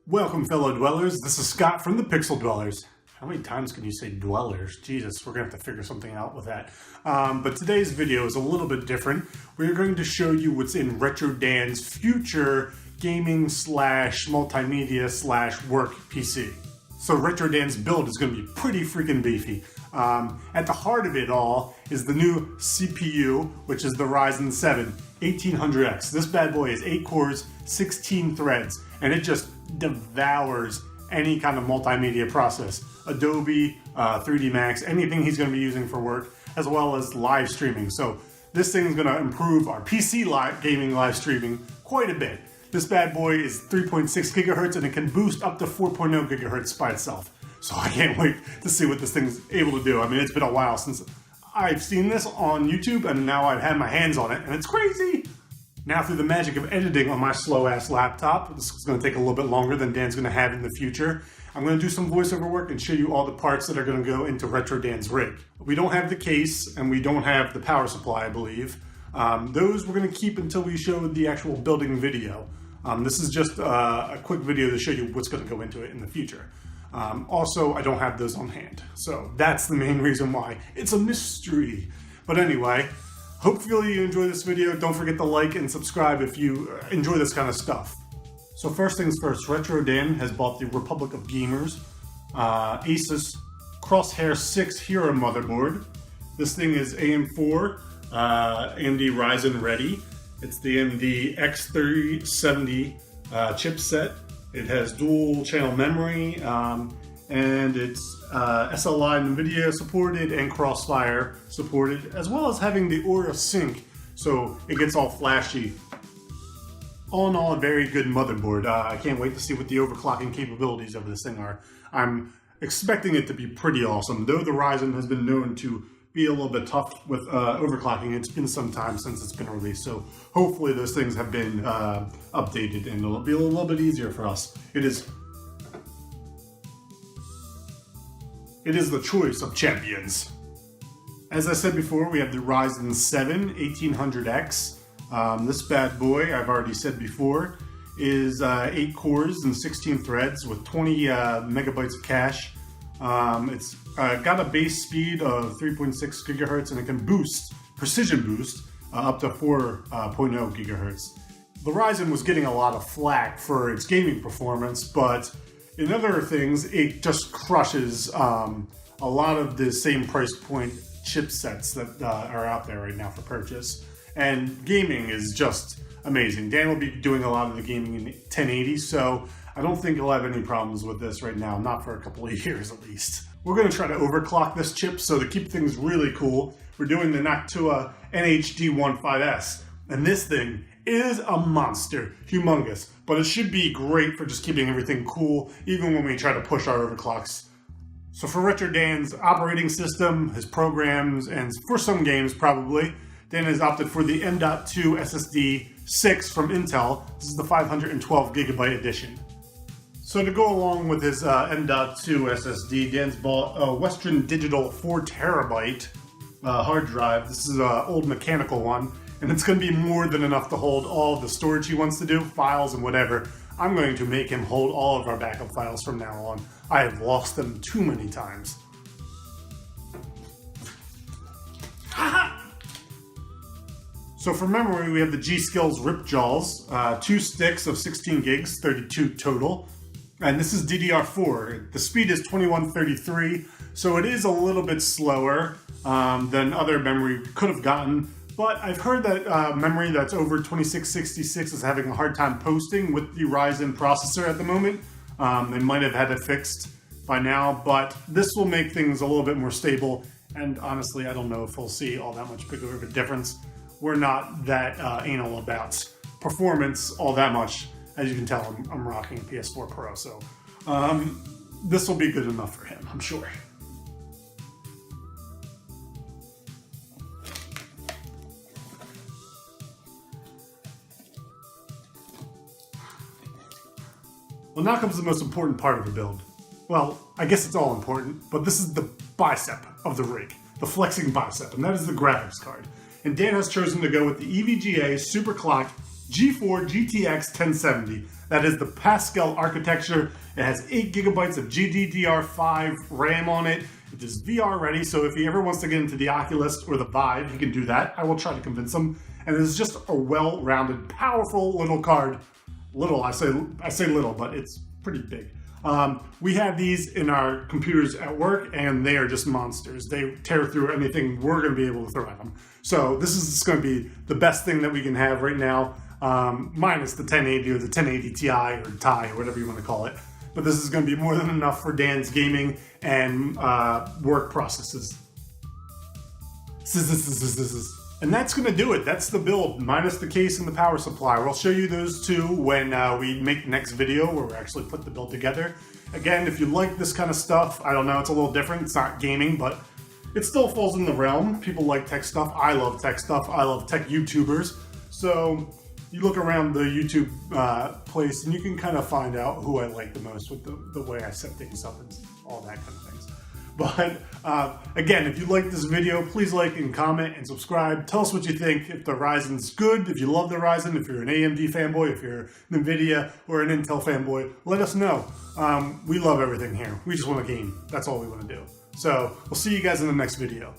Welcome, fellow dwellers. This is Scott from the Pixel Dwellers. How many times can you say dwellers? Jesus, we're going to have to figure something out with that. But today's video is a little bit different. We're going to show you what's in Retro Dan's future gaming slash multimedia slash work PC. So Retro Dan's build is going to be pretty freaking beefy. At the heart of it all is the new CPU, which is the Ryzen 1800X. This bad boy is 8 cores, 16 threads, and it just devours any kind of multimedia process. Adobe, 3D Max, anything he's going to be using for work, as well as live streaming. So this thing is going to improve our PC gaming live streaming quite a bit. This bad boy is 3.6 gigahertz and it can boost up to 4.0 gigahertz by itself. So I can't wait to see what this thing's able to do. I mean, it's been a while since I've seen this on YouTube, and now I've had my hands on it, and it's crazy. Now, through the magic of editing on my slow-ass laptop, this is going to take a little bit longer than Dan's going to have in the future. I'm going to do some voiceover work and show you all the parts that are going to go into Retro Dan's rig. We don't have the case, and we don't have the power supply, I believe. Those we're going to keep until we show the actual building video. This is just a quick video to show you what's going to go into it in the future. Also, I don't have those on hand, so that's the main reason why. It's a mystery. But anyway, hopefully you enjoy this video. Don't forget to like and subscribe if you enjoy this kind of stuff. So first things first, Retro Dan has bought the Republic of Gamers Asus Crosshair 6 Hero motherboard. This thing is AM4, AMD Ryzen ready. It's the AMD X370 chipset. It has dual channel memory, and it's SLI NVIDIA supported and Crossfire supported, as well as having the Aura Sync, so it gets all flashy. All in all, a very good motherboard. I can't wait to see what the overclocking capabilities of this thing are. I'm expecting it to be pretty awesome. Though the Ryzen has been known to be a little bit tough with overclocking, it's been some time since it's been released, so hopefully those things have been updated and it'll be a little bit easier for us. It is the choice of champions. As I said before, we have the Ryzen 1800X. This bad boy, I've already said before, is 8 cores and 16 threads with 20 megabytes of cache. It's got a base speed of 3.6 gigahertz and it can boost, precision boost, up to 4.0 gigahertz. The Ryzen was getting a lot of flack for its gaming performance, but in other things, it just crushes a lot of the same price point chipsets that are out there right now for purchase. And gaming is just amazing. Dan will be doing a lot of the gaming in 1080, so I don't think he'll have any problems with this right now, not for a couple of years at least. We're going to try to overclock this chip, so to keep things really cool, we're doing the Noctua NHD15S. And this thing is a monster, humongous, but it should be great for just keeping everything cool, even when we try to push our overclocks. So for Retro Dan's operating system, his programs, and for some games probably, Dan has opted for the M.2 SSD 6 from Intel. This is the 512 gigabyte edition. So to go along with his M.2 SSD, Dan's bought a Western Digital 4 terabyte hard drive. This is an old mechanical one, and it's going to be more than enough to hold all of the storage he wants to do, files and whatever. I'm going to make him hold all of our backup files from now on. I have lost them too many times. So for memory, we have the G-Skills Rip Jaws, 2 sticks of 16 gigs, 32 total. And this is DDR4. The speed is 2133, so it is a little bit slower than other memory we could have gotten. But I've heard that memory that's over 2666 is having a hard time posting with the Ryzen processor at the moment. They might have had it fixed by now, but this will make things a little bit more stable. And honestly, I don't know if we'll see all that much bigger of a difference. We're not that anal about performance all that much. As you can tell, I'm rocking a PS4 Pro, so this will be good enough for him, I'm sure. Well, now comes the most important part of the build. Well, I guess it's all important, but this is the bicep of the rig, the flexing bicep, and that is the graphics card. And Dan has chosen to go with the EVGA Superclock G4 GTX 1070. That is the Pascal architecture. It has 8 gigabytes of GDDR5 RAM on it. It is VR ready, so if he ever wants to get into the Oculus or the Vive, he can do that. I will try to convince him. And it is just a well-rounded, powerful little card. Little, I say little, but it's pretty big. We have these in our computers at work, and they are just monsters. They tear through anything we're going to be able to throw at them. So this is just going to be the best thing that we can have right now, minus the 1080 or the 1080 Ti or Ti or whatever you want to call it. But this is going to be more than enough for Dan's gaming and work processes. And that's going to do it. That's the build, minus the case and the power supply. We'll show you those two when we make the next video where we actually put the build together. Again, if you like this kind of stuff, I don't know, it's a little different. It's not gaming, but it still falls in the realm. People like tech stuff. I love tech stuff. I love tech YouTubers. So you look around the YouTube place and you can kind of find out who I like the most with the way I set things up and all that kind of things. But again, if you like this video, please like and comment and subscribe. Tell us what you think. If the Ryzen's good, if you love the Ryzen, if you're an AMD fanboy, if you're an NVIDIA or an Intel fanboy, let us know. We love everything here. We just want to game. That's all we want to do. So we'll see you guys in the next video.